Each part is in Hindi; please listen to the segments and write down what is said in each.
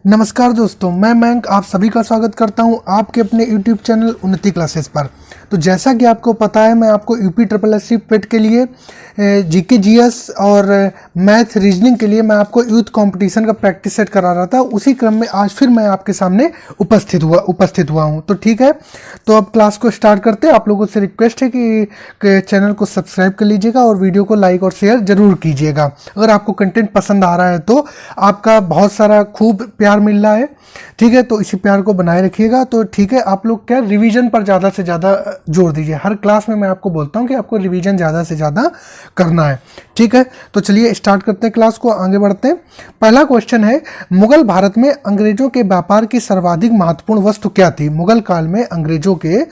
नमस्कार दोस्तों, मैं मयंक आप सभी का स्वागत करता हूं आपके अपने YouTube चैनल उन्नति क्लासेस पर। तो जैसा कि आपको पता है, मैं आपको यूपी ट्रिपल एस सी पेट के लिए जीके जीएस और मैथ रीजनिंग के लिए मैं आपको यूथ कंपटीशन का प्रैक्टिस सेट करा रहा था। उसी क्रम में आज फिर मैं आपके सामने उपस्थित हुआ हूं। तो ठीक है, तो अब क्लास को स्टार्ट करते हैं। आप लोगों से रिक्वेस्ट है कि चैनल को सब्सक्राइब कर लीजिएगा और वीडियो को लाइक और शेयर जरूर कीजिएगा। अगर आपको कंटेंट पसंद आ रहा है तो आपका बहुत सारा खूब प्यार मिल रहा है, ठीक है, तो इसी प्यार को बनाए रखिएगा। तो ठीक है, आप लोग क्या रिवीजन पर ज़्यादा से ज़्यादा जोर दीजिए। हर क्लास में मैं आपको बोलता हूँ कि आपको रिवीजन ज़्यादा से ज़्यादा करना है, ठीक है। तो चलिए स्टार्ट करते हैं, क्लास को आगे बढ़ते हैं। पहला क्वेश्चन है, मुगल भारत में अंग्रेजों के व्यापार की सर्वाधिक महत्वपूर्ण वस्तु क्या थी? मुगल काल में अंग्रेजों के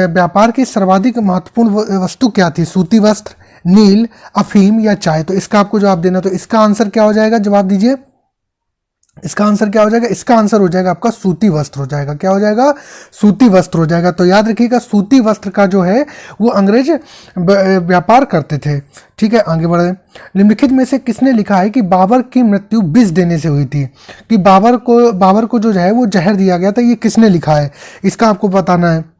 व्यापार की सर्वाधिक महत्वपूर्ण वस्तु क्या थी? सूती वस्त्र, नील, अफीम या चाय? तो इसका आपको जवाब देना। तो इसका आंसर क्या हो जाएगा? जवाब दीजिए। इसका आंसर क्या हो जाएगा? इसका आंसर हो जाएगा आपका सूती वस्त्र हो जाएगा। क्या हो जाएगा? सूती वस्त्र हो जाएगा। तो याद रखिएगा, सूती वस्त्र का जो है वो अंग्रेज व्यापार करते थे, ठीक है। आगे बढ़े। निम्नलिखित में से किसने लिखा है कि बाबर की मृत्यु विष देने से हुई थी? कि बाबर को जो है वो जहर दिया गया था, ये किसने लिखा है? इसका आपको बताना है।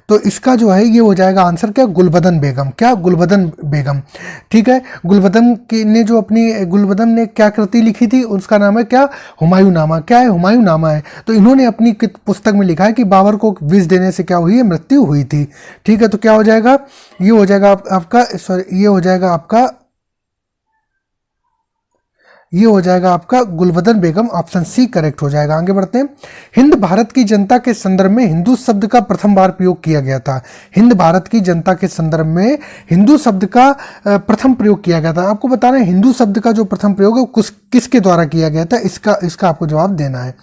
तो इसका जो है ये हो जाएगा आंसर क्या? गुलबदन बेगम। क्या? गुलबदन बेगम, ठीक है। गुलबदन ने क्या कृति लिखी थी? उसका नाम है क्या? हुमायूं नामा। क्या है? हुमायूं नामा है। तो इन्होंने अपनी पुस्तक में लिखा है कि बाबर को विष देने से क्या हुई है? मृत्यु हुई थी, ठीक है। तो क्या हो जाएगा? ये हो जाएगा आपका गुलबदन बेगम। ऑप्शन सी करेक्ट हो जाएगा। आगे बढ़ते हैं। हिंद भारत की जनता के संदर्भ में हिंदू शब्द का प्रथम बार प्रयोग किया गया था। हिंद भारत की जनता के संदर्भ में हिंदू शब्द का प्रथम प्रयोग किया गया था। आपको बताना है हिंदू शब्द का जो प्रथम प्रयोग है किसके द्वारा किया गया था, इसका आपको जवाब देना है।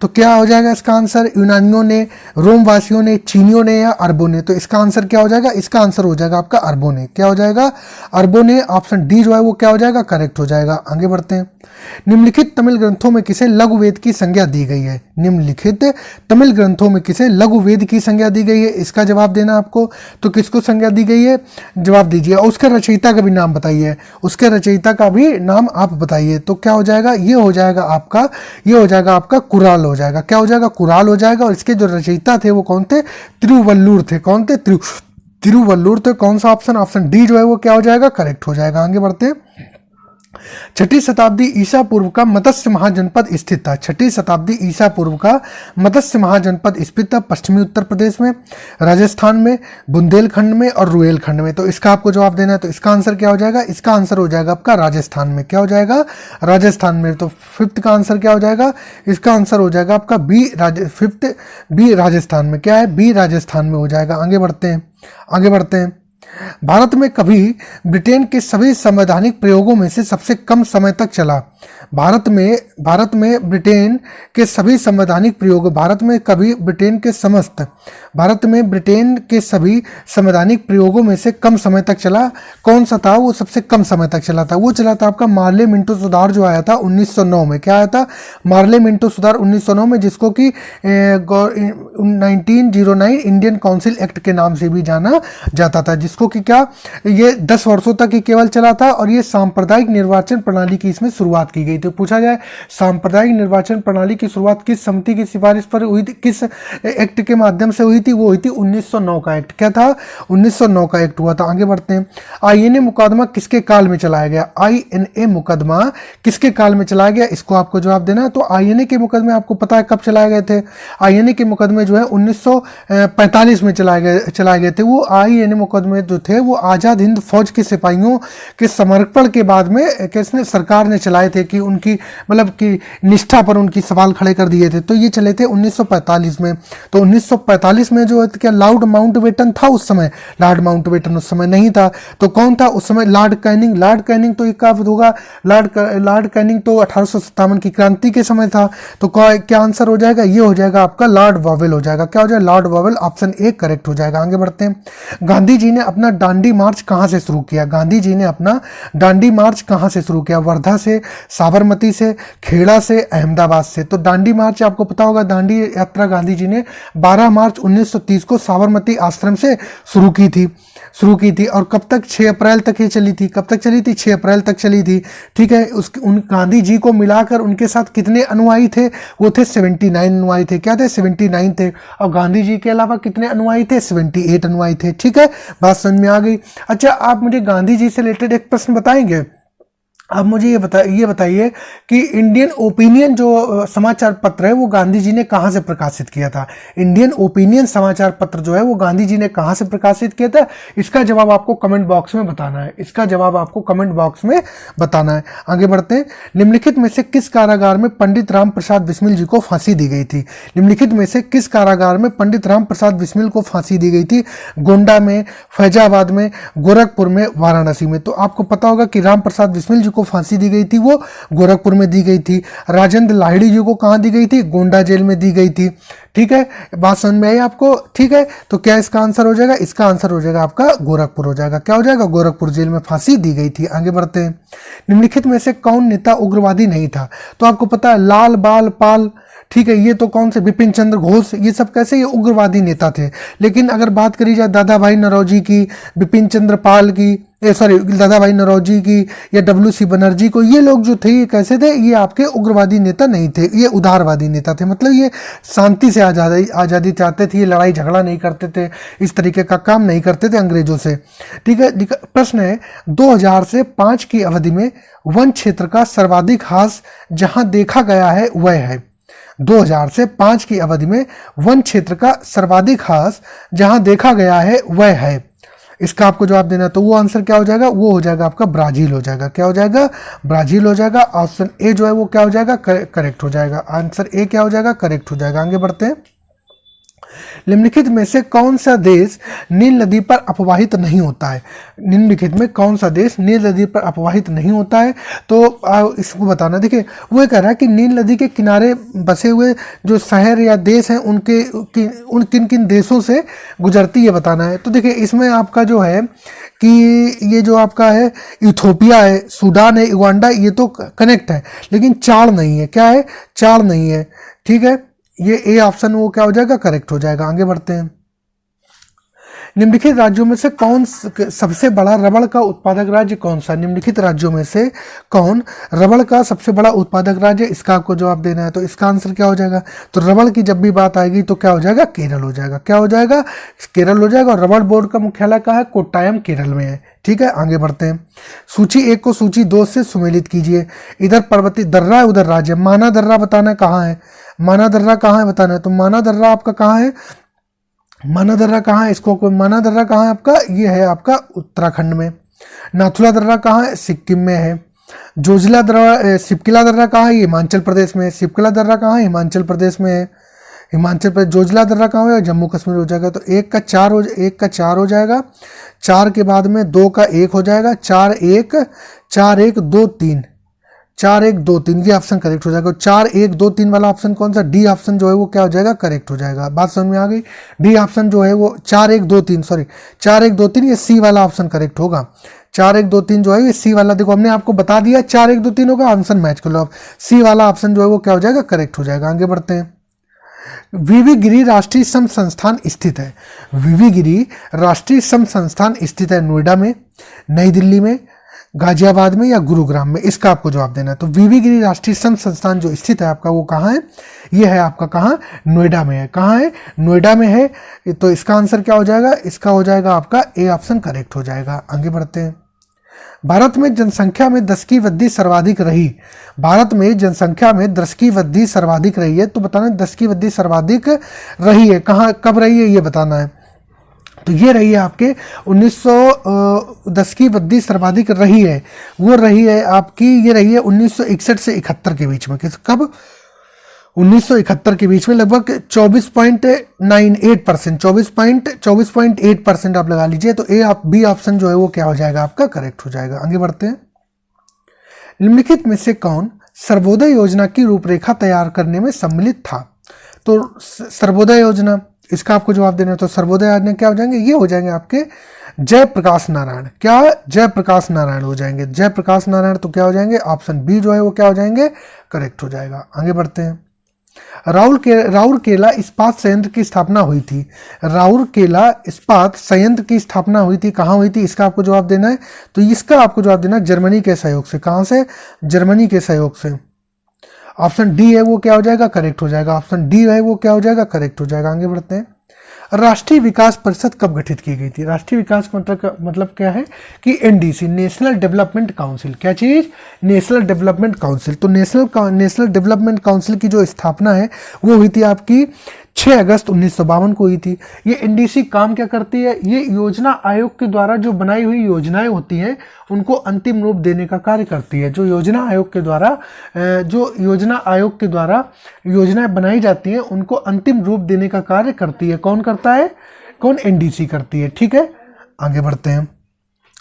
तो क्या हो जाएगा इसका आंसर? यूनानियों ने, रोमवासियों ने, चीनियों ने या अरबों ने? तो इसका आंसर क्या हो जाएगा? इसका आंसर हो जाएगा आपका अरबों ने। क्या हो जाएगा? अरबों ने। ऑप्शन डी जो है वो क्या हो जाएगा? करेक्ट हो जाएगा। आगे बढ़ते हैं। निम्नलिखित तमिल ग्रंथों में किसे लघु वेद की संज्ञा दी गई है? निम्नलिखित तमिल ग्रंथों में किसे लघु वेद की संज्ञा दी गई है? इसका जवाब देना आपको। तो किसको संज्ञा दी गई है? जवाब दीजिए। और उसके रचयिता का भी नाम बताइए। आप बताइए। तो क्या हो जाएगा? ये हो जाएगा आपका कुराल हो जाएगा। क्या हो जाएगा? कुराल हो जाएगा। और इसके जो रचयिता थे वो कौन थे? तिरुवल्लुर थे। कौन थे? तिरुवल्लुर थे। कौन सा ऑप्शन? ऑप्शन डी जो है वो क्या हो जाएगा? करेक्ट हो जाएगा। आगे बढ़ते हैं। छठी शताब्दी ईसा पूर्व का मत्स्य महाजनपद स्थित था। छठी शताब्दी ईसा पूर्व का मत्स्य महाजनपद स्थित था पश्चिमी उत्तर प्रदेश में, राजस्थान में, बुंदेलखंड में और रुहेलखंड में। तो इसका आपको जवाब देना है। तो इसका आंसर क्या हो जाएगा? इसका आंसर हो जाएगा आपका राजस्थान में। क्या हो जाएगा? राजस्थान में। तो फिफ्थ का आंसर क्या हो जाएगा? इसका आंसर हो जाएगा आपका फिफ्थ बी राजस्थान में। क्या है? बी राजस्थान में हो जाएगा। आगे बढ़ते हैं। भारत में कभी ब्रिटेन के सभी संवैधानिक प्रयोगों में से सबसे कम समय तक चला। भारत में ब्रिटेन के सभी संवैधानिक प्रयोग भारत में ब्रिटेन के सभी संवैधानिक प्रयोगों में से कम समय तक चला। कौन सा था वो सबसे कम समय तक चला था? वो चला था आपका मार्ले मिंटो सुधार जो आया था 1909 में। क्या आया था? मार्ले मिंटो सुधार 1909 में, जिसको कि 1909 इंडियन काउंसिल एक्ट के नाम से भी जाना जाता था, जिसको कि क्या ये 10 वर्षों तक ही केवल चला था। और ये सांप्रदायिक निर्वाचन प्रणाली की इसमें शुरुआत की गई। तो पूछा जाए सांप्रदायिक निर्वाचन प्रणाली की शुरुआत किस समिति की सिफारिश पर हुई थी, किस एक्ट के माध्यम से हुई थी? वो हुई थी 1909 का एक्ट। क्या था? 1909 का एक्ट हुआ था। आगे बढ़ते हैं। आईएनए मुकदमा किसके काल में चलाया गया? आईएनए मुकदमा किसके काल में चलाया गया? इसको आपको जवाब देना है। तो आईएनए के मुकदमे आपको पता है कब चलाए गए थे? आईएनए के मुकदमे जो है 1945 में चलाए गए थे। वो आईएनए मुकदमे जो थे वो आजाद हिंद फौज के सिपाहियों के समर्पण के बाद में किसने सरकार ने चलाए थे, कि उनकी मतलब कि निष्ठा पर उनकी सवाल खड़े कर दिए थे। तो ये चले थे 1945 में। तो 1945 में जो है क्या लॉर्ड माउंटबेटन था उस समय? लॉर्ड माउंटबेटन उस समय नहीं था। तो कौन था उस समय? लॉर्ड कैनिंग तो एक कब होगा? लॉर्ड कैनिंग तो 1857 की क्रांति के समय था। तो क्या आंसर हो जाएगा? ये हो जाएगा आपका लॉर्ड वॉवेल हो जाएगा। क्या हो जाएगा? Lord vowel. Option A correct हो जाएगा। आगे बढ़ते हैं। गांधी जी ने अपना डांडी मार्च कहाँ से शुरू किया? गांधी जी ने अपना डांडी मार्च कहाँ से शुरू किया? वर्धा से, साबरमती से, खेड़ा से, अहमदाबाद से। तो डांडी मार्च आपको पता होगा, दांडी यात्रा गांधी जी ने 12 मार्च 1930 को साबरमती आश्रम से शुरू की थी और कब तक? 6 अप्रैल तक ये चली थी। कब तक चली थी? 6 अप्रैल तक चली थी। ठीक है, उन गांधी जी को मिलाकर उनके साथ कितने अनुयायी थे? वो थे 79 अनुयायी थे। क्या थे? 79 थे। और गांधी जी के अलावा कितने अनुयायी थे? 78 अनुयायी थे। ठीक है, बात समझ में आ गई। अच्छा, आप मुझे गांधी जी से रिलेटेड एक प्रश्न बताएंगे? अब मुझे ये बताइए कि इंडियन ओपिनियन जो समाचार पत्र है वो गांधी जी ने कहाँ से प्रकाशित किया था? इंडियन ओपिनियन समाचार पत्र जो है वो गांधी जी ने कहाँ से प्रकाशित किया था? इसका जवाब आपको कमेंट बॉक्स में बताना है। इसका जवाब आपको कमेंट बॉक्स में बताना है। आगे बढ़ते हैं। निम्नलिखित में से किस कारागार में पंडित राम प्रसाद बिस्मिल जी को फांसी दी गई थी? निम्नलिखित में से किस कारागार में पंडित राम प्रसाद बिस्मिल को फांसी दी गई थी? गोंडा में, फैजाबाद में, गोरखपुर में, वाराणसी में। तो आपको पता होगा कि राम प्रसाद बिस्मिल जी को फांसी दी गई थी वो गोरखपुर में दी गई थी। राजेंद्र लाहिड़ी जी को कहां दी गई थी? गोंडा जेल में दी गई थी। ठीक है, बात समझ में आई आपको? ठीक है, तो क्या इसका आंसर हो जाएगा? इसका आंसर हो जाएगा आपका गोरखपुर हो जाएगा। क्या हो जाएगा? गोरखपुर जेल में फांसी दी गई थी। आगे बढ़ते हैं। निम्नलिखित में से कौन नेता उग्रवादी नहीं था? तो आपको पता है लाल बाल पाल, ठीक है, ये तो कौन से? बिपिन चंद्र घोष, ये सब कैसे? ये उग्रवादी नेता थे। लेकिन अगर बात करी जाए दादा भाई नौरोजी की, बिपिन चंद्र पाल की, दादा भाई नौरोजी की या WC बनर्जी को, ये लोग जो थे ये कैसे थे? ये आपके उग्रवादी नेता नहीं थे, ये उदारवादी नेता थे। मतलब ये शांति से आज़ादी चाहते थे, ये लड़ाई झगड़ा नहीं करते थे, इस तरीके का काम नहीं करते थे अंग्रेजों से। ठीक है, प्रश्न है 2000 से 5 की अवधि में वन क्षेत्र का सर्वाधिक ह्रास जहां देखा गया है वह है? 2000 से 5 की अवधि में वन क्षेत्र का सर्वाधिक ह्रास जहां देखा गया है वह है? इसका आपको जवाब देना है। तो वो आंसर क्या हो जाएगा? वो हो जाएगा आपका ब्राजील हो जाएगा। क्या हो जाएगा? ब्राजील हो जाएगा। ऑप्शन ए जो है वो क्या हो जाएगा? करेक्ट हो जाएगा। आंसर ए क्या हो जाएगा? करेक्ट हो जाएगा। आगे बढ़ते हैं। निम्नलिखित में से कौन सा देश नील नदी पर अपवाहित नहीं होता है? निम्नलिखित में कौन सा देश नील नदी पर अपवाहित नहीं होता है? तो इसको बताना। देखिए, वो कह रहा है कि नील नदी के किनारे बसे हुए जो शहर या देश हैं उनके उन किन किन देशों से गुजरती है बताना है। तो देखिए, इसमें आपका जो है कि ये जो आपका है इथोपिया है, सूडान है, युगांडा, ये तो कनेक्ट है, लेकिन चाड़ नहीं है। क्या है? चाड़ नहीं है। ठीक है, ये ए ऑप्शन वो क्या हो जाएगा? करेक्ट हो जाएगा। आगे बढ़ते हैं। निम्नलिखित राज्यों में से कौन सबसे बड़ा रबड़ का उत्पादक राज्य कौन सा? निम्नलिखित राज्यों में से कौन रबड़ का सबसे बड़ा उत्पादक राज्य? इसका आपको जवाब देना है। तो इसका आंसर क्या हो जाएगा? तो रबड़ की जब भी बात आएगी तो क्या हो जाएगा? केरल हो जाएगा। क्या हो जाएगा? केरल हो जाएगा। और रबड़ बोर्ड का मुख्यालय कहाँ है? कोट्टायम, केरल में है। ठीक है, आगे बढ़ते हैं। सूची 1 को सूची 2 से सुमेलित कीजिए। इधर पर्वतीय दर्रा है, उधर राज्य। माना दर्रा बताना है कहाँ है? माना दर्रा कहाँ है बताना है। तो माना दर्रा आपका कहाँ है? माना दर्रा कहाँ है? इसको माना दर्रा कहाँ है आपका? ये है आपका उत्तराखंड में। नाथुला दर्रा कहाँ है? सिक्किम में है। जोजिला दर्रा, सिपकिला दर्रा कहाँ है? हिमाचल प्रदेश में। सिपकिला दर्रा कहाँ है? हिमाचल प्रदेश में है। हिमाचल प्रदेश। जोजिला दर्रा कहाँ हो जाएगा? जम्मू कश्मीर हो जाएगा। तो 1 का 4 हो जाएगा। 4 के बाद में 2 का 1 हो जाएगा। 4 1 2 3 4 1 2 3 ये ऑप्शन करेक्ट हो जाएगा। 4 1 2 3 वाला ऑप्शन कौन सा? डी ऑप्शन जो है वो क्या हो जाएगा? करेक्ट हो जाएगा। बात समझ में आ गई? डी ऑप्शन जो है वो 4 1 2 3 4 1 2 3 ये सी वाला ऑप्शन करेक्ट होगा। 4 1 2 3 जो है ये सी वाला, देखो हमने आपको बता दिया 4 1 2 3 होगा, आंसर मैच कर लो आप। सी वाला ऑप्शन जो है वो क्या हो जाएगा? करेक्ट हो जाएगा। आगे बढ़ते हैं। वीवी गिरी राष्ट्रीय श्रम संस्थान स्थित है। वीवी गिरी राष्ट्रीय श्रम संस्थान स्थित है नोएडा में, नई दिल्ली में, गाजियाबाद में या गुरुग्राम में? इसका आपको जवाब देना है। तो वीवी गिरी राष्ट्रीय श्रम संस्थान जो स्थित है आपका वो कहाँ है? ये है आपका कहाँ? नोएडा में है। कहाँ है? नोएडा में है। तो इसका आंसर क्या हो जाएगा? इसका हो जाएगा आपका ए ऑप्शन करेक्ट हो जाएगा। आगे बढ़ते हैं। भारत में जनसंख्या में 10 की वृद्धि सर्वाधिक रही। भारत में जनसंख्या में 10 की वृद्धि सर्वाधिक रही है। तो बताना 10 की वृद्धि सर्वाधिक रही है कहाँ, कब रही है ये बताना है। तो ये रही है आपके 1910 की वृद्धि सर्वाधिक रही है, वो रही है आपकी, ये रही है 1961 से 71 के बीच में। कब? 1971 के बीच में लगभग 24.98%, 24.8% आप लगा लीजिए। तो बी ऑप्शन जो है वो क्या हो जाएगा? आपका करेक्ट हो जाएगा। आगे बढ़ते हैं। निम्नलिखित में से कौन सर्वोदय योजना की रूपरेखा तैयार करने में सम्मिलित था? तो सर्वोदय योजना, इसका आपको जवाब देना है। तो सर्वोदय योजना क्या हो जाएंगे? ये हो जाएंगे आपके जयप्रकाश नारायण, क्या जयप्रकाश नारायण हो जाएंगे, जयप्रकाश नारायण तो क्या हो जाएंगे, ऑप्शन बी जो है वो क्या हो जाएंगे, करेक्ट हो जाएगा। आगे बढ़ते हैं। राउरकेला इस्पात संयंत्र की स्थापना हुई थी, राउरकेला इस्पात संयंत्र की स्थापना हुई थी, कहाँ हुई थी, इसका आपको जवाब देना है। तो इसका आपको जवाब देना है जर्मनी के सहयोग से। कहाँ से, जर्मनी के सहयोग से। ऑप्शन डी है वो क्या हो जाएगा, करेक्ट हो जाएगा। ऑप्शन डी है वो क्या हो जाएगा, करेक्ट हो जाएगा। आगे बढ़ते हैं। राष्ट्रीय विकास परिषद कब गठित की गई थी, राष्ट्रीय विकास मतलब क्या है कि एनडीसी, नेशनल डेवलपमेंट काउंसिल, क्या चीज, नेशनल डेवलपमेंट काउंसिल। तो नेशनल डेवलपमेंट काउंसिल की जो स्थापना है वो हुई थी आपकी 6 अगस्त 1952 को हुई थी। ये एनडीसी काम क्या करती है, ये योजना आयोग के द्वारा जो बनाई हुई योजनाएं होती हैं उनको अंतिम रूप देने का कार्य करती है। जो योजना आयोग के द्वारा योजनाएं बनाई जाती हैं उनको अंतिम रूप देने का कार्य करती है। कौन करता है, कौन, एनडीसी करती है। ठीक है, आगे बढ़ते हैं।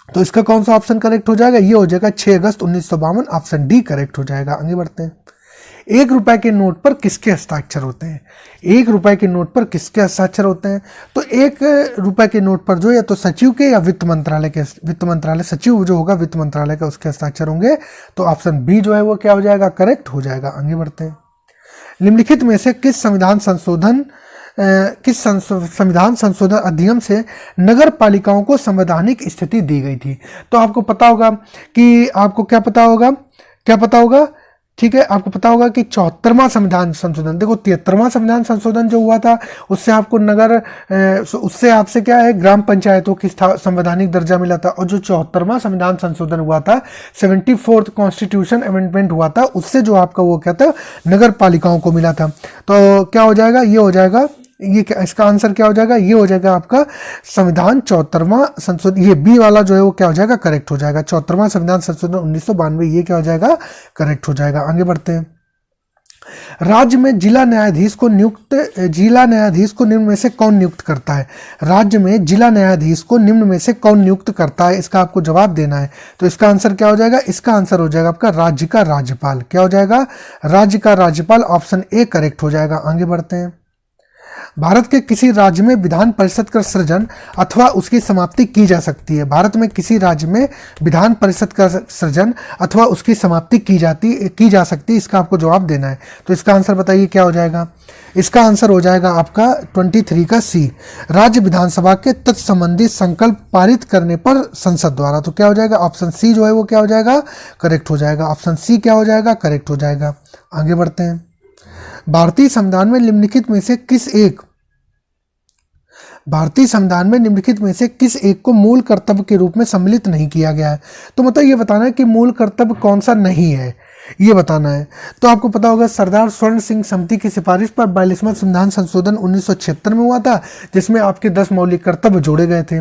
तो इसका कौन सा ऑप्शन करेक्ट हो जाएगा, ये हो जाएगा 6 अगस्त 1952, ऑप्शन डी करेक्ट हो जाएगा। आगे बढ़ते हैं। 1 रुपए के नोट पर किसके हस्ताक्षर होते हैं, 1 रुपए के नोट पर किसके हस्ताक्षर होते हैं। तो 1 रुपए के नोट पर जो या तो सचिव के या वित्त मंत्रालय सचिव जो होगा वित्त मंत्रालय का, उसके हस्ताक्षर होंगे। तो ऑप्शन बी जो है वो क्या हो जाएगा, करेक्ट हो जाएगा। आगे बढ़ते हैं। निम्नलिखित में से किस संविधान संशोधन अधिनियम से नगर पालिकाओं को संवैधानिक स्थिति दी गई थी। तो आपको पता होगा कि आपको क्या पता होगा, ठीक है, आपको पता होगा कि 74वां संविधान संशोधन, देखो 73वां संविधान संशोधन जो हुआ था उससे आपको उससे आपसे क्या है, ग्राम पंचायतों की संवैधानिक दर्जा मिला था। और जो 74वां संविधान संशोधन हुआ था, 74th कॉन्स्टिट्यूशन अमेंडमेंट हुआ था, उससे जो आपका वो क्या था, नगर पालिकाओं को मिला था। तो क्या हो जाएगा, ये हो जाएगा, ये क्या, इसका आंसर क्या हो जाएगा, ये हो जाएगा आपका संविधान 74वां संशोधन, ये बी वाला जो है वो क्या हो जाएगा, करेक्ट हो जाएगा। 74वां संविधान संशोधन 1992, ये क्या हो जाएगा, करेक्ट हो जाएगा। आगे बढ़ते हैं। राज्य में जिला न्यायाधीश को निम्न में से कौन नियुक्त करता है, राज्य में जिला न्यायाधीश को निम्न में से कौन नियुक्त करता है, इसका आपको जवाब देना है। तो इसका आंसर क्या हो जाएगा, इसका आंसर हो जाएगा आपका राज्य का राज्यपाल। क्या हो जाएगा, राज्य का राज्यपाल, ऑप्शन ए करेक्ट हो जाएगा। आगे बढ़ते हैं। भारत के किसी राज्य में विधान परिषद का सृजन अथवा उसकी समाप्ति की जा सकती है, भारत में किसी राज्य में विधान परिषद का सृजन अथवा उसकी समाप्ति की जा सकती है, इसका आपको जवाब देना है। तो इसका आंसर बताइए क्या हो जाएगा, इसका आंसर हो जाएगा आपका 23 का सी, राज्य विधानसभा के तत्संबंधी संकल्प पारित करने पर संसद द्वारा। तो क्या हो जाएगा, ऑप्शन सी जो है वो क्या हो जाएगा, करेक्ट हो जाएगा। ऑप्शन सी क्या हो जाएगा, करेक्ट हो जाएगा। आगे बढ़ते हैं। भारतीय संविधान में निम्नलिखित में से किस एक को मूल कर्तव्य के रूप में सम्मिलित नहीं किया गया है। तो मतलब ये बताना है कि मूल कर्तव्य कौन सा नहीं है, ये बताना है। तो आपको पता होगा सरदार स्वर्ण सिंह समिति की सिफारिश पर 42वां संविधान संशोधन 1976 में हुआ था, जिसमें आपके 10 मौलिक कर्तव्य जोड़े गए थे।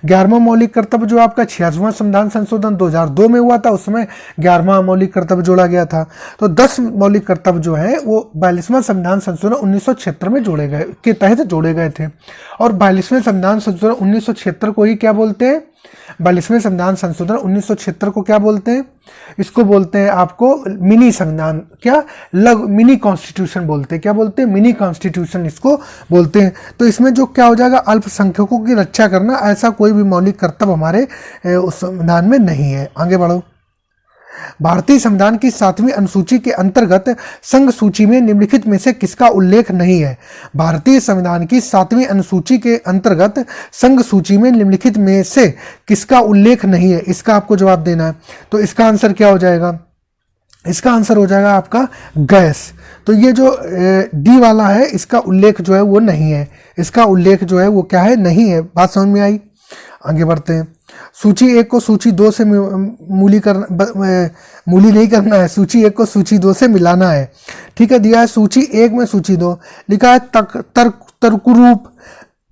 11वां मौलिक कर्तव्य जो आपका 86वां संविधान संशोधन 2002 में हुआ था, उसमें 11वां मौलिक कर्तव्य जोड़ा गया था। तो 10 मौलिक कर्तव्य जो है वो 42वां संविधान संशोधन 1976 में जोड़े गए के तहत जोड़े गए थे। और 42वें संविधान संशोधन 1976 को ही क्या बोलते हैं, 42वें संविधान संशोधन 1976 को क्या बोलते हैं, इसको बोलते हैं आपको मिनी संविधान, क्या मिनी कॉन्स्टिट्यूशन बोलते हैं। क्या बोलते हैं, मिनी कॉन्स्टिट्यूशन इसको बोलते हैं। तो इसमें जो क्या हो जाएगा, अल्पसंख्यकों की रक्षा करना, ऐसा कोई भी मौलिक कर्तव्य हमारे उस संविधान में नहीं है। आगे बढ़ो। भारतीय संविधान की 7वीं अनुसूची के अंतर्गत संघ सूची में निम्नलिखित में से किसका उल्लेख नहीं है, भारतीय संविधान की 7वीं अनुसूची के अंतर्गत संघ सूची में निम्नलिखित में से किसका उल्लेख नहीं है, इसका आपको जवाब देना है। तो इसका आंसर क्या हो जाएगा, इसका आंसर हो जाएगा आपका गैस। तो ये जो डी वाला है इसका उल्लेख जो है वो नहीं है, इसका उल्लेख जो है वो क्या है, नहीं है। बात समझ में आई। आगे बढ़ते हैं। सूची 1 को सूची 2 से मूली नहीं करना है, सूची 1 को सूची 2 से मिलाना है। ठीक है, दिया है सूची 1 में सूची 2, लिखा है तर्कु रूप,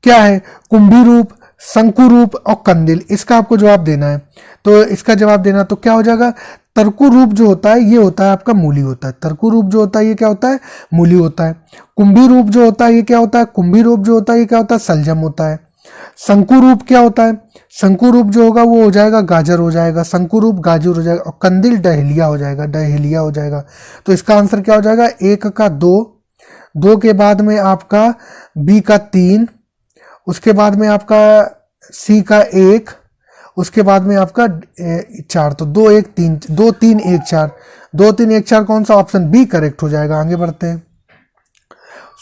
क्या है, कुंभी रूप, शंकु रूप और कंदिल। इसका आपको जवाब देना है। तो इसका जवाब देना तो क्या हो जाएगा, तर्कु रूप जो होता है ये होता है आपका मूली होता है, तर्कु रूप जो होता है ये क्या होता है, मूली होता है। कुंभी रूप जो होता है ये क्या होता है, कुंभी रूप जो होता है ये क्या होता है, सलजम होता है। शंकु रूप क्या होता है, शंकु रूप जो होगा वो हो जाएगा गाजर हो जाएगा, शंकु रूप गाजर हो जाएगा, और कंदिल डहेलिया हो जाएगा, डहेलिया हो जाएगा। तो इसका आंसर क्या हो जाएगा, 1 का 2 के बाद में आपका बी का 3, उसके बाद में आपका सी का 1, उसके बाद में आपका 4, तो 2 1 3, 2 3 1 4, 2 3 1 4 कौन सा? ऑप्शन बी करेक्ट हो जाएगा। आगे बढ़ते हैं।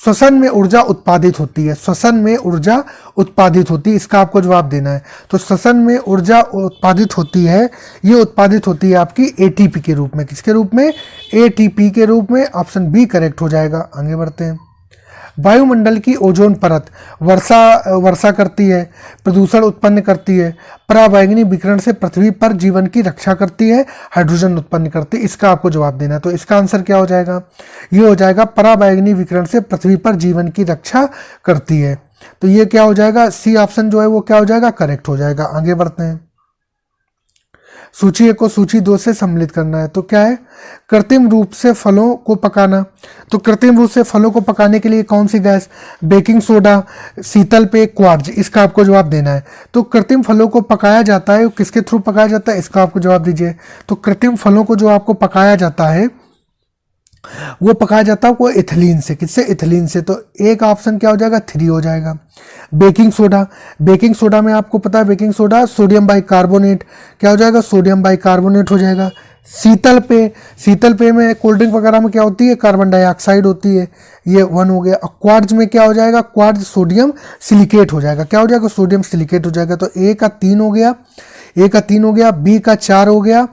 श्वसन में ऊर्जा उत्पादित होती है, श्वसन में ऊर्जा उत्पादित होती है, इसका आपको जवाब देना है। तो श्वसन में ऊर्जा उत्पादित होती है, ये उत्पादित होती है आपकी एटीपी के रूप में। किसके रूप में? एटीपी के रूप में। ऑप्शन बी करेक्ट हो जाएगा। आगे बढ़ते हैं। वायुमंडल की ओजोन परत वर्षा करती है, प्रदूषण उत्पन्न करती है, पराबैंगनी विकिरण से पृथ्वी पर जीवन की रक्षा करती है, हाइड्रोजन उत्पन्न करती है, इसका आपको जवाब देना है। तो इसका आंसर क्या हो जाएगा? ये हो जाएगा पराबैंगनी विकिरण से पृथ्वी पर जीवन की रक्षा करती है। तो ये क्या हो जाएगा? सी ऑप्शन जो है वो क्या हो जाएगा? करेक्ट हो जाएगा। आगे बढ़ते हैं। सूची 1 को सूची 2 से सम्मिलित करना है। तो क्या है? कृत्रिम रूप से फलों को पकाना। तो कृत्रिम रूप से फलों को पकाने के लिए कौन सी गैस? बेकिंग सोडा, शीतल पेय, क्वार्ट्ज, इसका आपको जवाब देना है। तो कृत्रिम फलों को पकाया जाता है, किसके थ्रू पकाया जाता है? इसका आपको जवाब दीजिए। तो कृत्रिम फलों को जो आपको पकाया जाता है वो पकाया जाता है वो इथिलीन से। किससे? इथिलीन से। तो एक ऑप्शन क्या हो जाएगा? 3 हो जाएगा। बेकिंग सोडा, बेकिंग सोडा में आपको पता है बेकिंग सोडा सोडियम बाइकार्बोनेट, क्या हो जाएगा? सोडियम बाइकार्बोनेट हो जाएगा। शीतल पेय, शीतल पेय में कोल्ड ड्रिंक वगैरह में क्या होती है? कार्बन डाइऑक्साइड होती है, ये 1 हो गया। और क्वार्ट्ज में क्या हो जाएगा? क्वार्ट्ज सोडियम सिलिकेट हो जाएगा। क्या हो जाएगा? सोडियम सिलिकेट हो जाएगा। तो ए का 3 हो गया, ए का 3 हो गया, बी का 4 हो गया,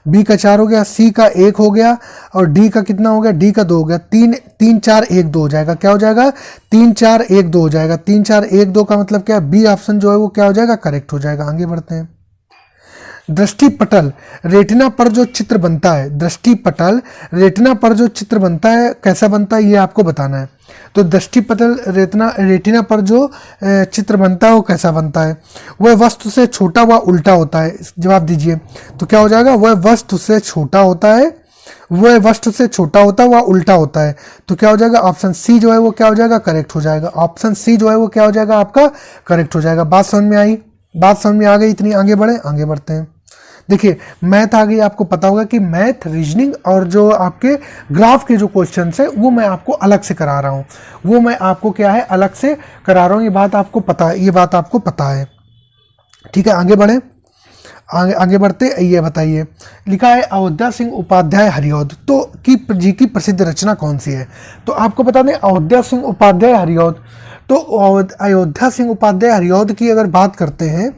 बी का 4 हो गया, सी का 1 हो गया, और डी का कितना हो गया? डी का 2 हो गया। 3 3 4 1 2 हो जाएगा। क्या हो जाएगा? 3 4 1 2 हो जाएगा। 3 4 1 2 का मतलब क्या है? बी ऑप्शन जो है वो क्या हो जाएगा? करेक्ट हो जाएगा। आगे बढ़ते हैं। दृष्टिपटल, रेटिना पर जो चित्र बनता है, दृष्टिपटल रेटिना पर जो चित्र बनता है कैसा बनता है ये आपको बताना है। तो दृष्टिपटल रेटिना पर जो चित्र बनता है वो कैसा बनता है? वह वस्तु से छोटा व उल्टा होता है। जवाब दीजिए। तो क्या हो जाएगा? वह वस्तु से छोटा होता है, वह वस्तु से छोटा होता है, वह उल्टा होता है। तो क्या हो जाएगा? ऑप्शन सी जो है वो क्या हो जाएगा? करेक्ट हो जाएगा। ऑप्शन सी जो है वो क्या हो जाएगा? आपका करेक्ट हो जाएगा। बात समझ में आई? बात समझ में आ गई इतनी? आगे बढ़े, आगे बढ़ते हैं। देखिए मैथ आ गई, आपको पता होगा कि मैथ, रीजनिंग और जो आपके ग्राफ के जो क्वेश्चंस है वो मैं आपको अलग से करा रहा हूँ, वो मैं आपको क्या है अलग से करा रहा हूँ। ये बात आपको पता है, ये बात आपको पता है। ठीक है, आगे बढ़े, आगे बढ़ते। ये बताइए, लिखा है अयोध्या सिंह उपाध्याय हरिऔध तो जी की प्रसिद्ध रचना कौन सी है? तो आपको बता दें अयोध्या सिंह उपाध्याय हरिऔध, तो अयोध्या सिंह उपाध्याय हरिऔध की अगर बात करते हैं,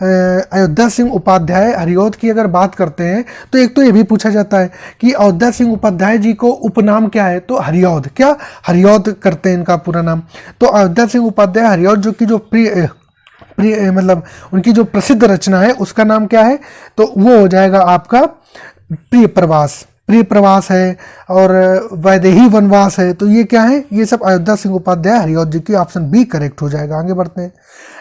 अयोध्या सिंह उपाध्याय हरिऔध की अगर बात करते हैं तो एक तो ये भी पूछा जाता है कि अयोध्या सिंह उपाध्याय जी को उपनाम क्या है? तो हरिऔध, क्या हरिऔध करते हैं इनका पूरा नाम। तो अयोध्या सिंह उपाध्याय हरिऔध जो की जो प्रिय मतलब उनकी जो प्रसिद्ध रचना है उसका नाम क्या है? तो वो हो जाएगा आपका प्रिय प्रवास, प्रिय प्रवास है, और वैदेही वनवास है। तो ये क्या है? ये सब अयोध्या सिंह उपाध्याय हरिऔध जी की, ऑप्शन बी करेक्ट हो जाएगा। आगे बढ़ते हैं।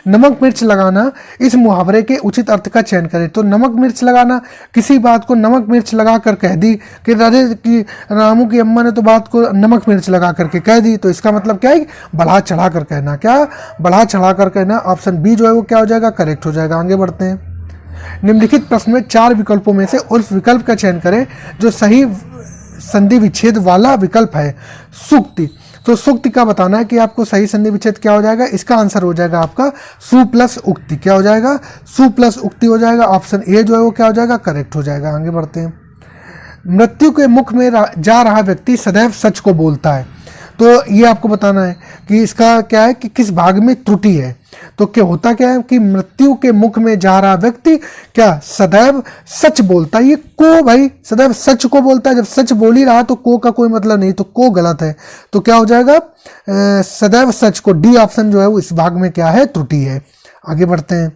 नमक मिर्च लगाना, इस मुहावरे के उचित अर्थ का चयन करें। तो नमक मिर्च लगाना, किसी बात को नमक मिर्च लगा कर कह दी कि रामू की अम्मा ने तो बात को नमक मिर्च लगा करके कह दी, तो इसका मतलब क्या है? बढ़ा चढ़ा कर कहना। क्या? बढ़ा चढ़ा कर कहना। ऑप्शन बी जो है वो क्या हो जाएगा? करेक्ट हो जाएगा। आगे बढ़ते हैं। निम्नलिखित प्रश्न में 4 विकल्पों में से उस विकल्प का चयन करें जो सही संधि विच्छेद वाला विकल्प है। सूक्ति, तो सूक्ति का बताना है कि आपको सही संधि विच्छेद क्या हो जाएगा? इसका आंसर हो जाएगा आपका सु प्लस उक्ति। क्या हो जाएगा? सु प्लस उक्ति हो जाएगा। ऑप्शन ए जो है वो क्या हो जाएगा? करेक्ट हो जाएगा। आगे बढ़ते हैं। मृत्यु के मुख में जा रहा व्यक्ति सदैव सच को बोलता है। तो ये आपको बताना है कि इसका क्या है कि किस भाग में त्रुटि है। तो क्या होता क्या है कि मृत्यु के मुख में जा रहा व्यक्ति क्या सदैव सच बोलता है। ये को भाई सदैव सच को बोलता है, जब सच बोल ही रहा तो को का कोई मतलब नहीं, तो को गलत है। तो क्या हो जाएगा? सदैव सच को, डी ऑप्शन जो है वो इस भाग में क्या है? त्रुटि है। आगे बढ़ते हैं।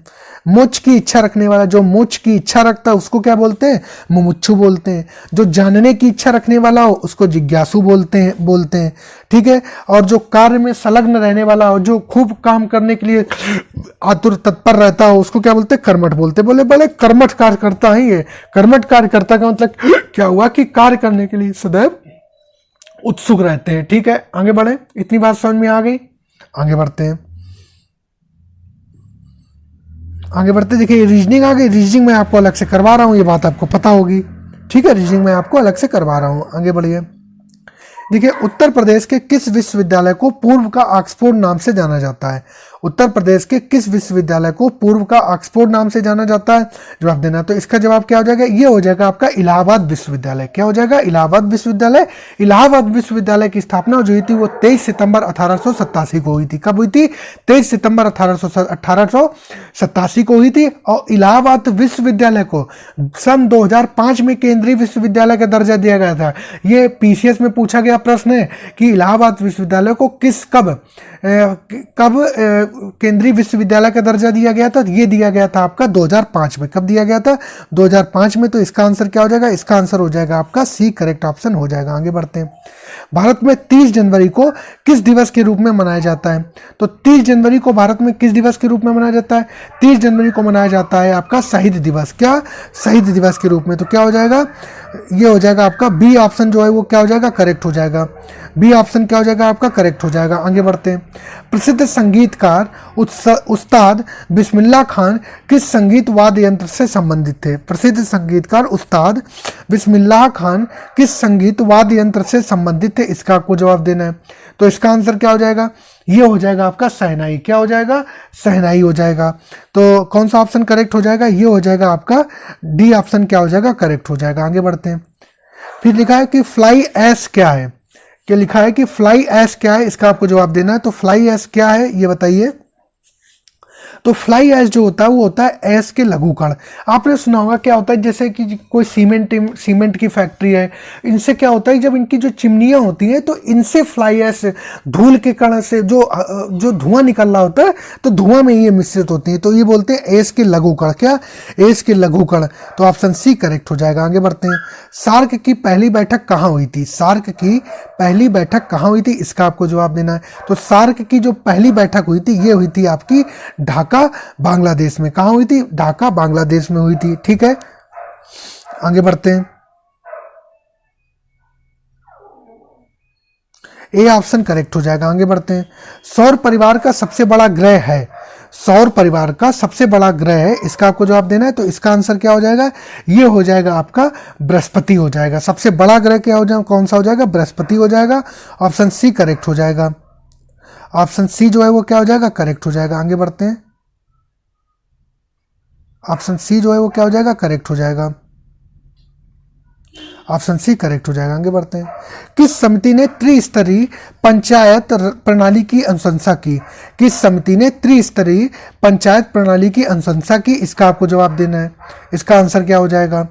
मोक्ष की इच्छा रखने वाला, जो मोक्ष की इच्छा रखता है उसको क्या बोलते हैं? मुमुक्षु बोलते हैं। जो जानने की इच्छा रखने वाला हो उसको जिज्ञासु बोलते हैं। ठीक है, और जो कार्य में संलग्न रहने वाला हो, जो खूब काम करने के लिए आतुर तत्पर रहता हो उसको क्या बोलते हैं? कर्मठ बोलते। बोले बड़े कर्मठ कार्य करता है ये। कर्मठ कार्य करता का मतलब क्या हुआ कि कार्य करने के लिए सदैव उत्सुक रहते हैं। ठीक है, आगे बढ़े, इतनी बात समझ में आ गई। आगे बढ़ते हैं। आगे बढ़ते देखिए रीजनिंग आ गई। रीजनिंग मैं आपको अलग से करवा रहा हूँ, ये बात आपको पता होगी। ठीक है, रीजनिंग मैं आपको अलग से करवा रहा हूँ। आगे बढ़िए। देखिए उत्तर प्रदेश के किस विश्वविद्यालय को पूर्व का ऑक्सफोर्ड नाम से जाना जाता है? उत्तर प्रदेश के किस विश्वविद्यालय को पूर्व का ऑक्सफोर्ड नाम से जाना जाता है? जवाब देना। तो इसका जवाब क्या हो जाएगा? ये हो जाएगा आपका इलाहाबाद विश्वविद्यालय। क्या हो जाएगा? इलाहाबाद विश्वविद्यालय। इलाहाबाद विश्वविद्यालय की स्थापना जो हुई थी वो 23 सितंबर 1887 को हुई थी। कब हुई थी? 23 सितंबर 1887 को हुई थी। और इलाहाबाद विश्वविद्यालय को सन 2005 में केंद्रीय विश्वविद्यालय का दर्जा दिया गया था। ये पीसीएस में पूछा गया प्रश्न है कि इलाहाबाद विश्वविद्यालय को कब केंद्रीय विश्वविद्यालय का दर्जा दिया गया था? ये दिया गया था आपका 2005 में। कब दिया गया था? 2005 में। तो इसका आंसर क्या हो जाएगा? इसका आंसर हो जाएगा आपका सी, करेक्ट ऑप्शन हो जाएगा। आगे बढ़ते हैं। भारत में 30 जनवरी को किस दिवस के रूप में मनाया जाता है? तो 30 जनवरी को भारत में किस दिवस के रूप में मनाया जाता है? 30 जनवरी को मनाया जाता है आपका शहीद दिवस। क्या? शहीद दिवस के रूप में। तो क्या हो जाएगा? ये हो जाएगा आपका बी ऑप्शन जो है वो क्या हो जाएगा? करेक्ट हो जाएगा। बी ऑप्शन क्या हो जाएगा आपका? करेक्ट हो जाएगा। आगे बढ़ते हैं। प्रसिद्ध संगीतकार उस्ताद बिस्मिल्लाह खान किस संगीत वाद्य यंत्र से संबंधित थे? प्रसिद्ध संगीतकार उस्ताद बिस्मिल्लाह खान किस संगीत वाद्य यंत्र से संबंधित थे? इसका आपको जवाब देना है। तो इसका आंसर क्या हो जाएगा? ये हो जाएगा आपका शहनाई। क्या हो जाएगा? शहनाई हो जाएगा। तो कौन सा ऑप्शन करेक्ट हो जाएगा? ये हो जाएगा आपका डी ऑप्शन क्या हो जाएगा? करेक्ट हो जाएगा। आगे बढ़ते हैं। फिर लिखा है कि फ्लाई ऐश क्या है? क्या लिखा है कि फ्लाई ऐश क्या है? इसका आपको जवाब देना है। तो फ्लाई ऐश क्या है ये बताइए। तो फ्लाई ऐश जो होता है वो होता है ऐश के लघु कण। आपने सुना होगा क्या होता है, जैसे कि कोई सीमेंट की फैक्ट्री है, इनसे क्या होता है जब इनकी जो चिमनियां होती हैं तो इनसे फ्लाई ऐश धूल के कण से जो धुआं निकल रहा होता है तो धुआं में ये मिश्रित होती है, तो ये बोलते हैं ऐश के लघु कण। क्या? ऐश के लघु कण। तो ऑप्शन सी करेक्ट हो जाएगा। आगे बढ़ते हैं। सार्क की पहली बैठक कहाँ हुई थी? सार्क की पहली बैठक कहाँ हुई थी? इसका आपको जवाब देना है। तो सार्क की जो पहली बैठक हुई थी ये हुई थी आपकी ढाका बांग्लादेश में। कहां हुई थी? ढाका बांग्लादेश में हुई थी। ठीक है, आगे बढ़ते हैं। ए ऑप्शन करेक्ट हो जाएगा। आगे बढ़ते हैं। सौर परिवार का सबसे बड़ा ग्रह है? सौर परिवार का सबसे बड़ा ग्रह है, इसका आपको जवाब देना है। तो इसका आंसर क्या हो जाएगा? ये हो जाएगा आपका बृहस्पति हो जाएगा। सबसे बड़ा ग्रह क्या हो जाएगा? कौन सा हो जाएगा? बृहस्पति हो जाएगा। ऑप्शन सी करेक्ट हो जाएगा। ऑप्शन सी जो है वो क्या हो जाएगा? करेक्ट हो जाएगा। आगे बढ़ते हैं। ऑप्शन सी जो है वो क्या हो जाएगा? करेक्ट हो जाएगा। ऑप्शन सी करेक्ट हो जाएगा। आगे बढ़ते हैं। किस समिति ने त्रिस्तरीय पंचायत प्रणाली की अनुशंसा की? किस समिति ने त्रिस्तरीय पंचायत प्रणाली की अनुशंसा की? इसका आपको जवाब देना है। इसका आंसर क्या हो जाएगा?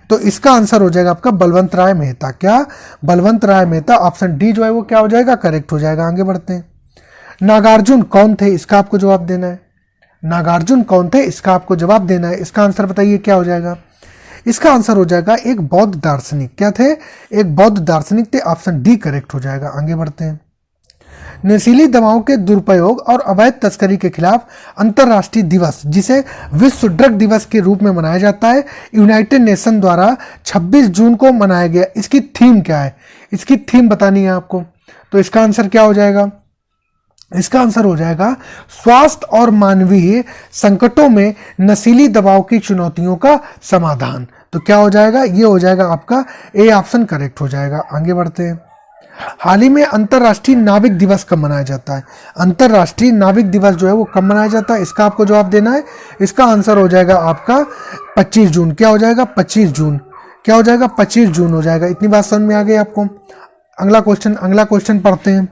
तो इसका आंसर हो जाएगा आपका बलवंत राय मेहता। क्या? बलवंत राय मेहता। ऑप्शन डी जो है वो क्या हो जाएगा? करेक्ट हो जाएगा। आगे बढ़ते हैं। नागार्जुन कौन थे? इसका आपको जवाब देना है। नागार्जुन कौन थे? इसका आपको जवाब देना है। इसका आंसर बताइए क्या हो जाएगा? इसका आंसर हो जाएगा एक बौद्ध दार्शनिक। क्या थे? एक बौद्ध दार्शनिक थे। ऑप्शन डी करेक्ट हो जाएगा। आगे बढ़ते हैं। नशीली दवाओं के दुरुपयोग और अवैध तस्करी के खिलाफ अंतर्राष्ट्रीय दिवस, जिसे विश्व ड्रग दिवस के रूप में मनाया जाता है, यूनाइटेड नेशन द्वारा 26 जून को मनाया गया। इसकी थीम क्या है? इसकी थीम बतानी है आपको। तो इसका आंसर क्या हो जाएगा? इसका आंसर हो जाएगा स्वास्थ्य और मानवीय संकटों में नशीली दवाओं की चुनौतियों का समाधान। तो क्या हो जाएगा? ये हो जाएगा आपका ए ऑप्शन करेक्ट हो जाएगा। आगे बढ़ते हैं। हाल ही में अंतर्राष्ट्रीय नाविक दिवस कब मनाया जाता है? अंतर्राष्ट्रीय नाविक दिवस जो है वो कब मनाया जाता है? इसका आपको जवाब देना है। इसका आंसर हो जाएगा आपका 25 जून। क्या हो जाएगा? 25 जून। क्या हो जाएगा? 25 जून हो जाएगा। इतनी बात समझ में आ गई आपको? अगला क्वेश्चन पढ़ते हैं।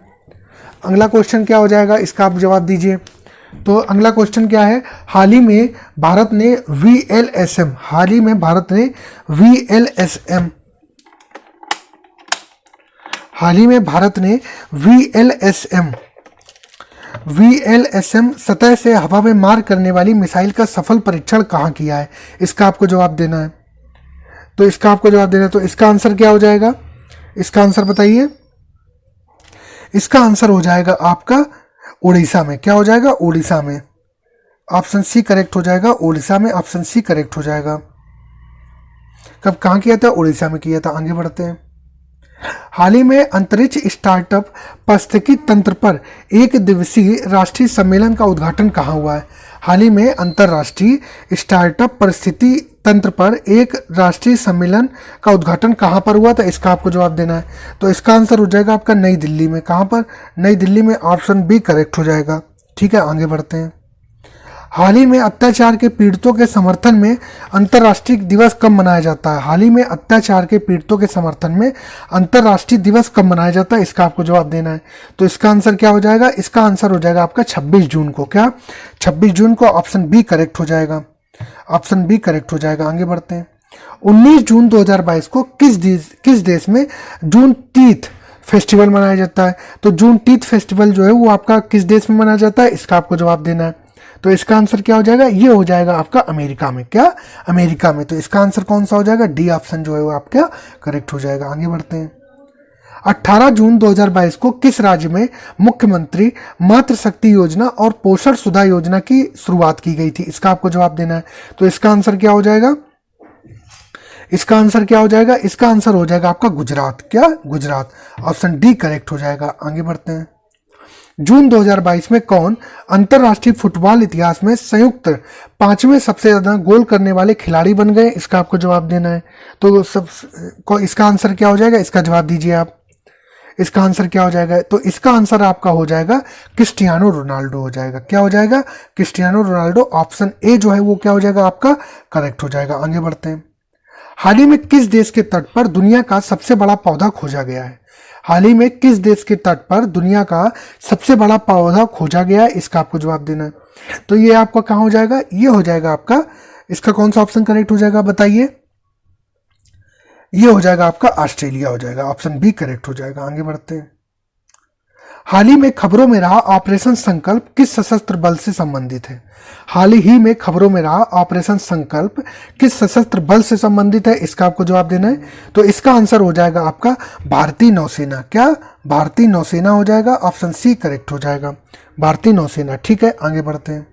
अगला क्वेश्चन क्या हो जाएगा? इसका आप जवाब दीजिए। तो अगला क्वेश्चन क्या है? हाल ही में भारत ने VLSM सतह से हवा में मार करने वाली मिसाइल का सफल परीक्षण कहाँ किया है? इसका आपको जवाब देना है। तो इसका आपको जवाब देना है। तो इसका आंसर क्या हो जाएगा? इसका आंसर बताइए। इसका आंसर हो जाएगा आपका उड़ीसा में। क्या हो जाएगा? उड़ीसा में। ऑप्शन सी करेक्ट हो जाएगा। उड़ीसा में। ऑप्शन सी करेक्ट हो जाएगा। कब कहाँ किया था? उड़ीसा में किया था। आगे बढ़ते हैं। हाल ही में अंतरिक्ष स्टार्टअप पारिस्थितिकी तंत्र पर एक दिवसीय राष्ट्रीय सम्मेलन का उद्घाटन कहाँ हुआ है? हाल ही में अंतर्राष्ट्रीय स्टार्टअप परिस्थिति तंत्र पर एक राष्ट्रीय सम्मेलन का उद्घाटन कहाँ पर हुआ था? इसका आपको जवाब देना है। तो इसका आंसर हो जाएगा आपका नई दिल्ली में। कहाँ पर? नई दिल्ली में। ऑप्शन बी करेक्ट हो जाएगा। ठीक है, आगे बढ़ते हैं। हाल ही में अत्याचार के पीड़ितों के समर्थन में अंतर्राष्ट्रीय दिवस कब मनाया जाता है? हाल ही में अत्याचार के पीड़ितों के समर्थन में अंतर्राष्ट्रीय दिवस कब मनाया जाता है, इसका आपको जवाब देना है। तो इसका आंसर क्या हो जाएगा? इसका आंसर हो जाएगा आपका 26 जून को। क्या 26 जून को? ऑप्शन बी करेक्ट हो जाएगा। ऑप्शन बी करेक्ट हो जाएगा। आगे बढ़ते हैं। 19 जून 2022 को किस देश में जून तीथ फेस्टिवल मनाया जाता है? तो जून तीथ फेस्टिवल जो है वो आपका किस देश में मनाया जाता है, इसका आपको जवाब देना है। तो इसका आंसर क्या हो जाएगा? ये हो जाएगा आपका अमेरिका में। क्या? अमेरिका में। तो इसका आंसर कौन सा हो जाएगा? डी ऑप्शन जो है वो आपका करेक्ट हो जाएगा। आगे बढ़ते हैं। 18 जून 2022 को किस राज्य में मुख्यमंत्री मातृशक्ति योजना और पोषण सुधा योजना की शुरुआत की गई थी, इसका आपको जवाब देना है। तो इसका आंसर क्या हो जाएगा? इसका आंसर क्या हो जाएगा? इसका आंसर हो जाएगा आपका गुजरात। क्या? गुजरात। ऑप्शन डी करेक्ट हो जाएगा। आगे बढ़ते हैं। जून 2022 में कौन अंतरराष्ट्रीय फुटबॉल इतिहास में संयुक्त 5वें सबसे ज्यादा गोल करने वाले खिलाड़ी बन गए, इसका आपको जवाब देना है। तो इसका आंसर क्या हो जाएगा? इसका जवाब दीजिए आप। इसका आंसर क्या हो जाएगा? तो इसका आंसर आपका हो जाएगा क्रिस्टियानो रोनाल्डो हो जाएगा। क्या हो जाएगा? Cristiano Ronaldo. ऑप्शन ए जो है वो क्या हो जाएगा आपका करेक्ट हो जाएगा। आगे बढ़ते हैं। हाल ही में किस देश के तट पर दुनिया का सबसे बड़ा पौधा खोजा गया है? हाल ही में किस देश के तट पर दुनिया का सबसे बड़ा पौधा खोजा गया है, इसका आपको जवाब देना है। तो ये आपका कहाँ हो जाएगा? ये हो जाएगा आपका, इसका कौन सा ऑप्शन करेक्ट हो जाएगा बताइए? ये हो जाएगा आपका ऑस्ट्रेलिया हो जाएगा। ऑप्शन बी करेक्ट हो जाएगा। आगे बढ़ते हैं। हाल ही में खबरों में रहा ऑपरेशन संकल्प किस सशस्त्र बल से संबंधित है? हाल ही में खबरों में रहा ऑपरेशन संकल्प किस सशस्त्र बल से संबंधित है, इसका आपको जवाब देना है। तो इसका आंसर हो जाएगा आपका भारतीय नौसेना। क्या? भारतीय नौसेना हो जाएगा। ऑप्शन सी करेक्ट हो जाएगा, भारतीय नौसेना। ठीक है, आगे बढ़ते हैं।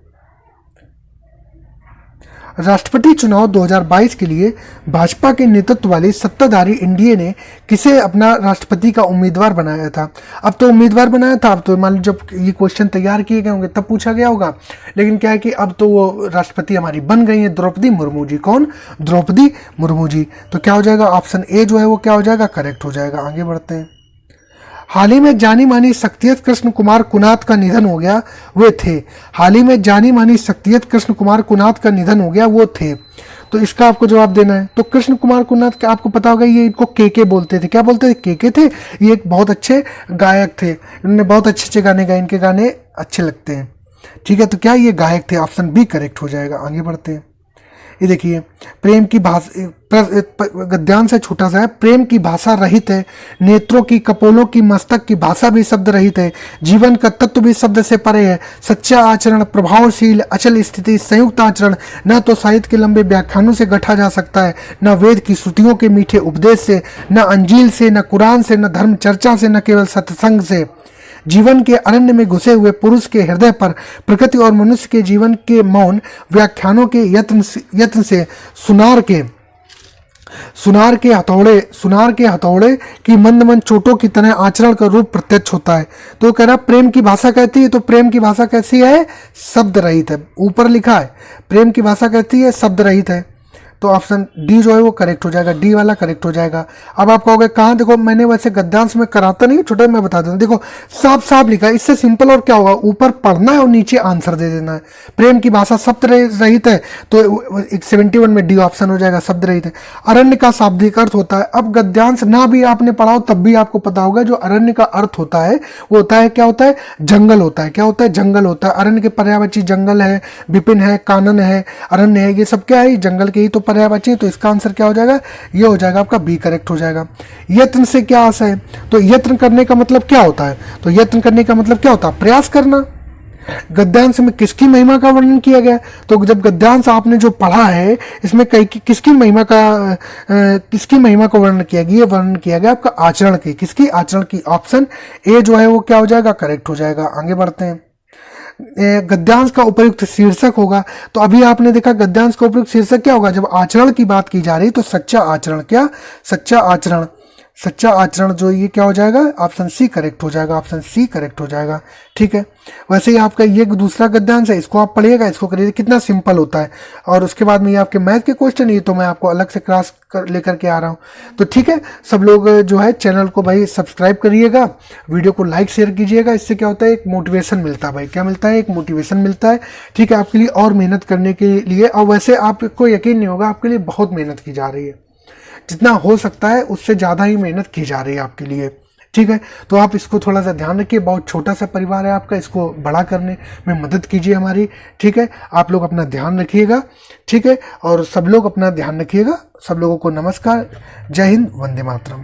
राष्ट्रपति चुनाव 2022 के लिए भाजपा के नेतृत्व वाली सत्ताधारी एनडीए ने किसे अपना राष्ट्रपति का उम्मीदवार बनाया था? अब तो उम्मीदवार बनाया था, अब तो मान लो जब ये क्वेश्चन तैयार किए गए होंगे तब पूछा गया होगा, लेकिन क्या है कि अब तो वो राष्ट्रपति हमारी बन गई है, द्रौपदी मुर्मू जी। कौन? द्रौपदी मुर्मू जी। तो क्या हो जाएगा? ऑप्शन ए जो है वो क्या हो जाएगा करेक्ट हो जाएगा। आगे बढ़ते हैं। हाल ही में जानी मानी शख्सियत कृष्ण कुमार कुनाथ का निधन हो गया, वे थे। हाल ही में जानी मानी शख्सियत कृष्ण कुमार कुनाथ का निधन हो गया, वो थे। तो इसका आपको जवाब देना है। तो कृष्ण कुमार कुनाथ का आपको पता होगा, ये इनको के बोलते थे। क्या बोलते थे? के थे। ये एक बहुत अच्छे गायक थे, इन्होंने बहुत अच्छे अच्छे गाने गाए, इनके गाने अच्छे लगते हैं। ठीक है, तो क्या ये गायक थे? ऑप्शन बी करेक्ट हो जाएगा। आगे बढ़ते हैं। ये देखिए, प्रेम की भाषा, गद्यांश है छोटा सा है। प्रेम की भाषा रहित है, नेत्रों की कपोलों की मस्तक की भाषा भी शब्द रहित है, जीवन का तत्व भी शब्द से परे है। सच्चा आचरण, प्रभावशील अचल स्थिति, संयुक्त आचरण न तो साहित्य के लंबे व्याख्यानों से गढ़ा जा सकता है, न वेद की श्रुतियों के मीठे उपदेश से, न अंजील से, न कुरान से, न धर्म चर्चा से, न केवल सत्संग से। जीवन के अरण्य में घुसे हुए पुरुष के हृदय पर प्रकृति और मनुष्य के जीवन के मौन व्याख्यानों के यत्न से सुनार के हथौड़े की मंद मंद चोटों की तरह आचरण का रूप प्रत्यक्ष होता है। तो कह रहा प्रेम की भाषा कहती है, तो प्रेम की भाषा कैसी है? शब्द रहित है। ऊपर लिखा है प्रेम की भाषा कहती है शब्द रहित है। तो ऑप्शन डी जो है वो करेक्ट हो जाएगा, डी वाला करेक्ट हो जाएगा। अब आप कहोगे कहाँ? देखो मैंने वैसे गद्यांश में कराता नहीं, छोटा मैं बता दूं। देखो साफ साफ लिखा है, इससे सिंपल और क्या होगा, ऊपर पढ़ना है और नीचे आंसर दे देना है। प्रेम की भाषा शब्द रहित है, तो 71 में डी ऑप्शन हो जाएगा, शब्द रहित है। अरण्य का शाब्दिक अर्थ होता है। अब गद्यांश ना भी आपने पढ़ा हो तब भी आपको पता होगा, जो अरण्य का अर्थ होता है वो होता है, क्या होता है? जंगल होता है। क्या होता है? जंगल होता है। अरण्य के पर्यायवाची जंगल है, विपिन है, कानन है, अरण्य है, ये सब क्या है? जंगल के ही तो पर्यायवाची। तो इसका आंसर क्या हो जाएगा? ये हो जाएगा आपका बी करेक्ट हो जाएगा। यत्न से क्या आशा है? तो यत्न करने का मतलब क्या होता है? तो यत्न करने का मतलब क्या होता है? प्रयास करना। गद्यांश में किसकी महिमा का वर्णन किया गया? तो जब गद्यांश आपने जो पढ़ा है इसमें किसकी महिमा का वर्णन किया गया? ये वर्णन किया गया आपका आचरण की। किसकी? आचरण की। ऑप्शन ए जो है वो क्या हो जाएगा? करेक्ट हो जाएगा। आगे बढ़ते हैं। गद्यांश का उपयुक्त शीर्षक होगा, तो अभी आपने देखा गद्यांश का उपयुक्त शीर्षक क्या होगा? जब आचरण की बात की जा रही तो सच्चा आचरण। क्या? सच्चा आचरण। सच्चा आचरण जो ये क्या हो जाएगा, ऑप्शन सी करेक्ट हो जाएगा, ऑप्शन सी करेक्ट हो जाएगा। ठीक है, वैसे ही आपका ये दूसरा गद्यांश है, इसको आप पढ़िएगा, इसको करिए, कितना सिंपल होता है। और उसके बाद में ये आपके मैथ के क्वेश्चन, ये तो मैं आपको अलग से क्लास लेकर के आ रहा हूँ। तो ठीक है, सब लोग जो है चैनल को भाई सब्सक्राइब करिएगा, वीडियो को लाइक शेयर कीजिएगा। इससे क्या होता है, एक मोटिवेशन मिलता है भाई, क्या मिलता है, एक मोटिवेशन मिलता है। ठीक है, आपके लिए और मेहनत करने के लिए। और वैसे आपको यकीन नहीं होगा, आपके लिए बहुत मेहनत की जा रही है, जितना हो सकता है उससे ज़्यादा ही मेहनत की जा रही है आपके लिए। ठीक है, तो आप इसको थोड़ा सा ध्यान रखिए, बहुत छोटा सा परिवार है आपका, इसको बड़ा करने में मदद कीजिए हमारी। ठीक है, आप लोग अपना ध्यान रखिएगा। ठीक है, और सब लोग अपना ध्यान रखिएगा। सब लोगों को नमस्कार, जय हिंद, वंदे मातरम।